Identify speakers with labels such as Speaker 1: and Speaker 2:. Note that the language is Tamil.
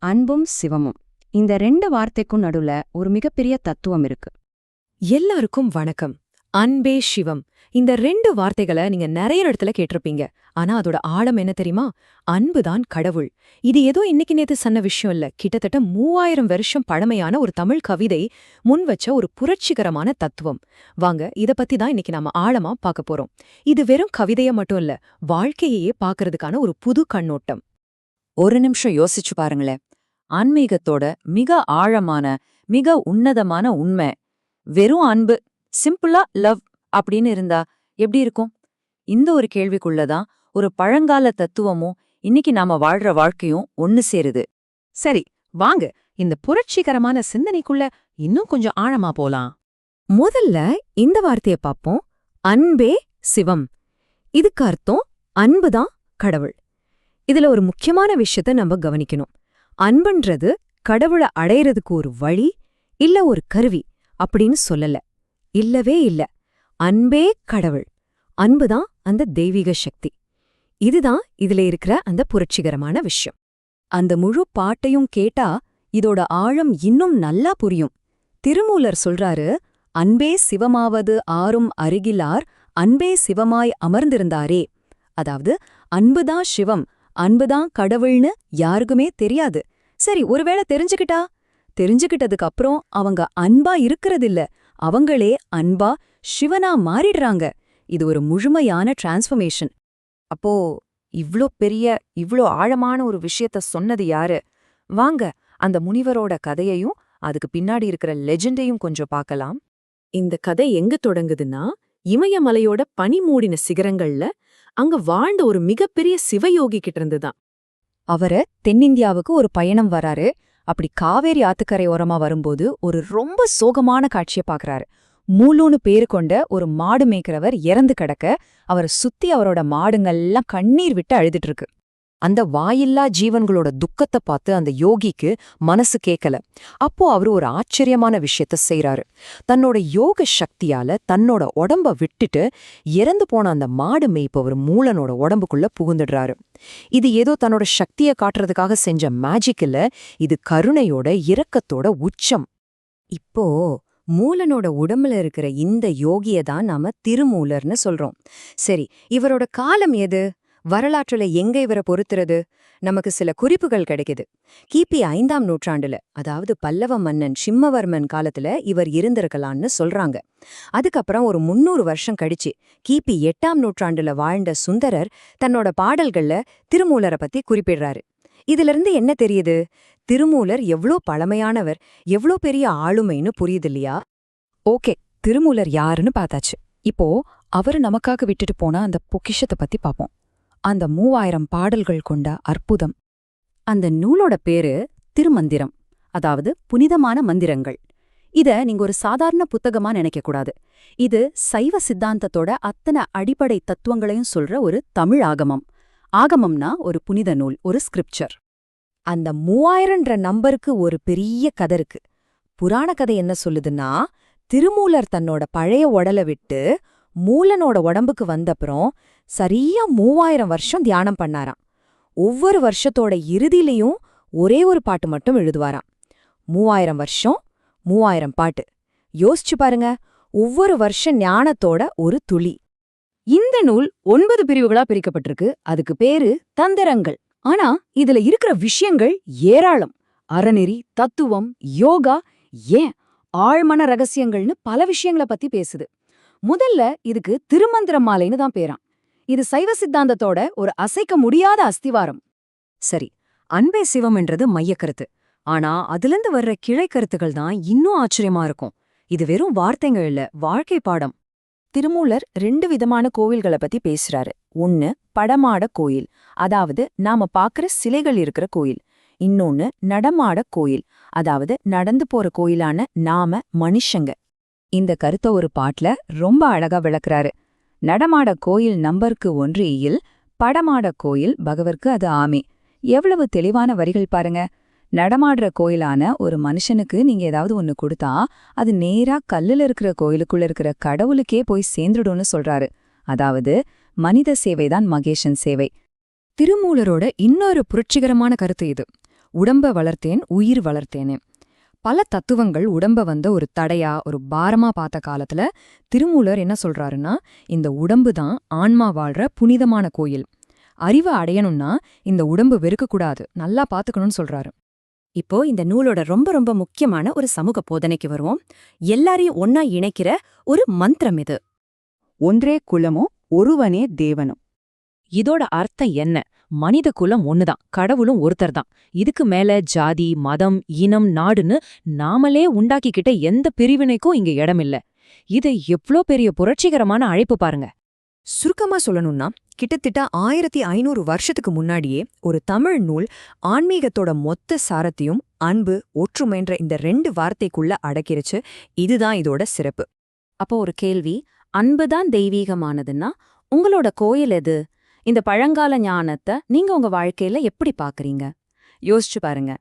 Speaker 1: அன்பும் சிவமும். இந்த ரெண்டு வார்த்தைக்கும் நடுவுல ஒரு மிகப்பெரிய தத்துவம் இருக்கு.
Speaker 2: எல்லாருக்கும் வணக்கம். அன்பே சிவம். இந்த ரெண்டு வார்த்தைகளை நீங்க நிறைய இடத்துல கேட்டிருப்பீங்க. ஆனா அதோட ஆழம் என்ன தெரியுமா? அன்புதான் கடவுள். இது ஏதோ இன்னைக்கு நேத்து சொன்ன விஷயம் இல்ல. கிட்டத்தட்ட 3000 வருஷம் பழமையான ஒரு தமிழ் கவிதை முன் வச்ச ஒரு புரட்சிகரமான தத்துவம். வாங்க இத பத்தி தான் இன்னைக்கு நாம ஆழமா பார்க்க போறோம். இது வெறும் கவிதைய மட்டும் இல்ல, வாழ்க்கையையே பார்க்கறதுக்கான ஒரு புது கண்ணோட்டம்.
Speaker 3: ஒரு நிமிஷம் யோசிச்சு பாருங்களேன். ஆன்மீகத்தோட மிக ஆழமான, மிக உன்னதமான உண்மை வெறும் அன்பு, சிம்பிளா லவ் அப்படின்னு இருந்தா எப்படி இருக்கும்? இந்த ஒரு கேள்விக்குள்ளதான் ஒரு பழங்கால தத்துவமும் இன்னைக்கு நாம வாழ்ற வாழ்க்கையும் ஒன்னு சேருது.
Speaker 2: சரி, வாங்க இந்த புரட்சிகரமான சிந்தனைக்குள்ள இன்னும் கொஞ்சம் ஆழமா போலாம். முதல்ல இந்த வார்த்தைய பாப்போம். அன்பே சிவம். இதுக்கு அர்த்தம் அன்புதான் கடவுள். இதுல ஒரு முக்கியமான விஷயத்த நம்ம கவனிக்கணும். அன்புன்றது கடவுளை அடையறதுக்கு ஒரு வழி இல்ல ஒரு கருவி அப்படின்னு சொல்லல. இல்லவே இல்ல. அன்பே கடவுள். அன்புதான் அந்த தெய்வீக சக்தி. இதுதான் இதுல இருக்கிற அந்த புரட்சிகரமான விஷயம். அந்த முழு பாட்டையும் கேட்டா இதோட ஆழம் இன்னும் நல்லா புரியும். திருமூலர் சொல்றாரு, அன்பே சிவமாவது ஆரும் அருகிலார் அன்பே சிவமாய் அமர்ந்திருந்தாரே. அதாவது அன்புதான் சிவம், அன்புதான் கடவுள்னு யாருக்குமே தெரியாது. சரி, ஒருவேளை தெரிஞ்சுக்கிட்டதுக்கு அப்புறம் அவங்க அன்பா இருக்கறதில்ல, அவங்களே அன்பா சிவனா மாறிடுறாங்க. இது ஒரு முழுமையான டிரான்ஸ்ஃபர்மேஷன்.
Speaker 3: அப்போ இவ்ளோ ஆழமான ஒரு விஷயத்த சொன்னது யாரு? வாங்க அந்த முனிவரோட கதையையும் அதுக்கு பின்னாடி இருக்கிற லெஜெண்டையும் கொஞ்சம் பார்க்கலாம்.
Speaker 2: இந்த கதை எங்க தொடங்குதுன்னா, இமயமலையோட பனி மூடின சிகரங்கள்ல அங்க வாழ்ந்த ஒரு மிகப்பெரிய சிவயோகி கிட்ட இருந்துதான்.
Speaker 3: அவரு தென்னிந்தியாவுக்கு ஒரு பயணம் வராரு. அப்படி காவேரி ஆத்துக்கரை ஓரமா வரும்போது ஒரு ரொம்ப சோகமான காட்சிய பாக்குறாரு. மூலூன்னு பேரு கொண்ட ஒரு மாடு மேய்க்கிறவர் இறந்து கிடக்க, அவரை சுத்தி அவரோட மாடுங்கள்லாம் கண்ணீர் விட்டு அழுதுட்டு இருக்கு. அந்த வாயில்லா ஜீவன்களோட துக்கத்தை பார்த்து அந்த யோகிக்கு மனசு கேட்கல. அப்போ அவரு ஒரு ஆச்சரியமான விஷயத்த செய்யறாரு. தன்னோட யோக சக்தியால தன்னோட உடம்ப விட்டுட்டு இறந்து போன அந்த மாடு மேய்ப்பவர் மூலனோட உடம்புக்குள்ள புகுந்துடுறாரு. இது ஏதோ தன்னோட சக்தியை காட்டுறதுக்காக செஞ்ச மேஜிக் இல்ல, இது கருணையோட இரக்கத்தோட உச்சம். இப்போ மூலனோட உடம்புல இருக்கிற இந்த யோகிய தான் நாம திருமூலர்னு சொல்றோம். சரி, இவரோட காலம் எது? வரலாற்றுல எங்க இவரை பொறுத்துறது? நமக்கு சில குறிப்புகள் கிடைக்குது. கிபி 5ஆம் நூற்றாண்டுல, அதாவது பல்லவ மன்னன் சிம்மவர்மன் காலத்துல இவர் இருந்திருக்கலாம்னு சொல்றாங்க. அதுக்கப்புறம் ஒரு 300 வருஷம் கழிச்சு கிபி 8ஆம் நூற்றாண்டுல வாழ்ந்த சுந்தரர் தன்னோட பாடல்கள்ல திருமூலரை பத்தி குறிப்பிடுறாரு. இதிலிருந்து என்ன தெரியுது? திருமூலர் எவ்ளோ பழமையானவர், எவ்ளோ பெரிய ஆளுமைன்னு புரியுது இல்லையா? ஓகே, திருமூலர் யாருன்னு பார்த்தாச்சு. இப்போ அவரு நமக்காக விட்டுட்டு போன அந்த பொக்கிஷத்தை பத்தி பாப்போம். அந்த 3000 பாடல்கள் கொண்ட அற்புதம். அந்த நூலோட பேரு திருமந்திரம், அதாவது புனிதமான மந்திரங்கள். இத நீங்க ஒரு சாதாரண புத்தகமா நினைக்கக்கூடாது. இது சைவ சித்தாந்தத்தோட அத்தனை அடிப்படை தத்துவங்களையும் சொல்ற ஒரு தமிழ் ஆகமம். ஆகமம்னா ஒரு புனித நூல், ஒரு ஸ்கிரிப்சர். அந்த 3000ன்ற நம்பருக்கு ஒரு பெரிய கதை இருக்கு. புராண கதை என்ன சொல்லுதுன்னா, திருமூலர் தன்னோட பழைய உடலை விட்டு மூலனோட உடம்புக்கு வந்தப்புறம் சரியா 3000 வருஷம் தியானம் பண்ணாராம். ஒவ்வொரு வருஷத்தோட இறுதியிலையும் ஒரே ஒரு பாட்டு மட்டும் எழுதுவாராம். 3000 வருஷம், 3000 பாட்டு. யோசிச்சு பாருங்க, ஒவ்வொரு வருஷ ஞானத்தோட ஒரு துளி. இந்த நூல் 9 பிரிவுகளா பிரிக்கப்பட்டிருக்கு. அதுக்கு பேரு தந்திரங்கள். ஆனா இதுல இருக்கிற விஷயங்கள் ஏராளம். அறநெறி, தத்துவம், யோகா, ஏன் ஆழ்மன ரகசியங்கள்னு பல விஷயங்களை பத்தி பேசுது. முதல்ல இதுக்கு திருமந்திர மாலைன்னு தான் பேராம். இது சைவ சித்தாந்தத்தோட ஒரு அசைக்க முடியாத அஸ்திவாரம். சரி, அன்பே சிவம் என்றது மையக்கருத்து. ஆனா அதிலிருந்து வர்ற கிளை கருத்துக்கள் தான் இன்னும் ஆச்சரியமா இருக்கும். இது வெறும் வார்த்தைகள் இல்ல, வாழ்க்கை பாடம். திருமூலர் 2 விதமான கோவில்களை பத்தி பேசுறாரு. ஒன்னு படமாட கோயில், அதாவது நாம பாக்குற சிலைகள் இருக்கிற கோயில். இன்னொன்னு நடமாட கோயில், அதாவது நடந்து போற கோயிலான நாம மனுஷங்க. இந்த கருத்தை ஒரு பாட்டுல ரொம்ப அழகா விளக்குறாரு. நடமாட கோயில் நம்பருக்கு 1 இல், படமாட கோயில் பகவர்க்கு அது ஆமே. எவ்வளவு தெளிவான வரிகள் பாருங்க. நடமாடுற கோயிலான ஒரு மனுஷனுக்கு நீங்க ஏதாவது ஒன்னு கொடுத்தா அது நேரா கல்லுல இருக்கிற கோயிலுக்குள்ள இருக்கிற கடவுளுக்கே போய் சேர்ந்துடும்னு சொல்றாரு. அதாவது மனித சேவைதான் மகேஷன் சேவை. திருமூலரோட இன்னொரு புரட்சிகரமான கருத்து இது. உடம்ப வளர்த்தேன் உயிர் வளர்த்தேன்னு. பல தத்துவங்கள் உடம்ப ஒரு தடையா ஒரு பாரமா பார்த்த காலத்துல திருமூலர் என்ன சொல்றாருன்னா, இந்த உடம்பு தான் ஆன்மா வாழ்ற புனிதமான கோயில். அறிவை அடையணும்னா இந்த உடம்பு வெறுக்கக்கூடாது, நல்லா பாத்துக்கணும்னு சொல்றாரு.
Speaker 2: இப்போ இந்த நூலோட ரொம்ப ரொம்ப முக்கியமான ஒரு சமூக போதனைக்கு வருவோம். எல்லாரையும் ஒன்னா இணைக்கிற ஒரு மந்திரம் இது.
Speaker 4: ஒன்றே குலமோ ஒருவனே தேவனும்.
Speaker 2: இதோட அர்த்தம் என்ன? மனித குலம் ஒண்ணுதான், கடவுளும் ஒருத்தர் தான். இதுக்கு மேல ஜாதி, மதம், இனம், நாடுன்னு நாமளே உண்டாக்கிக்கிட்ட எந்த பிரிவினைக்கும் இங்க இடமில்ல. இது எவ்ளோ பெரிய புரட்சிகரமான அழைப்பு பாருங்க.
Speaker 3: சுருக்கமா சொல்லணும்னா, கிட்டத்தட்ட 1500 வருஷத்துக்கு முன்னாடியே ஒரு தமிழ் நூல் ஆன்மீகத்தோட மொத்த சாரத்தையும் அன்பு, ஒற்றுமைன்ற இந்த 2 வார்த்தைக்குள்ள அடக்கிருச்சு. இதுதான் இதோட சிறப்பு.
Speaker 2: அப்போ ஒரு கேள்வி, அன்புதான் தெய்வீகமானதுன்னா உங்களோட கோயில் எது? இந்த பழங்கால ஞானத்தை நீங்க உங்க வாழ்க்கையில எப்படி பாக்குறீங்க? யோசிச்சு பாருங்க.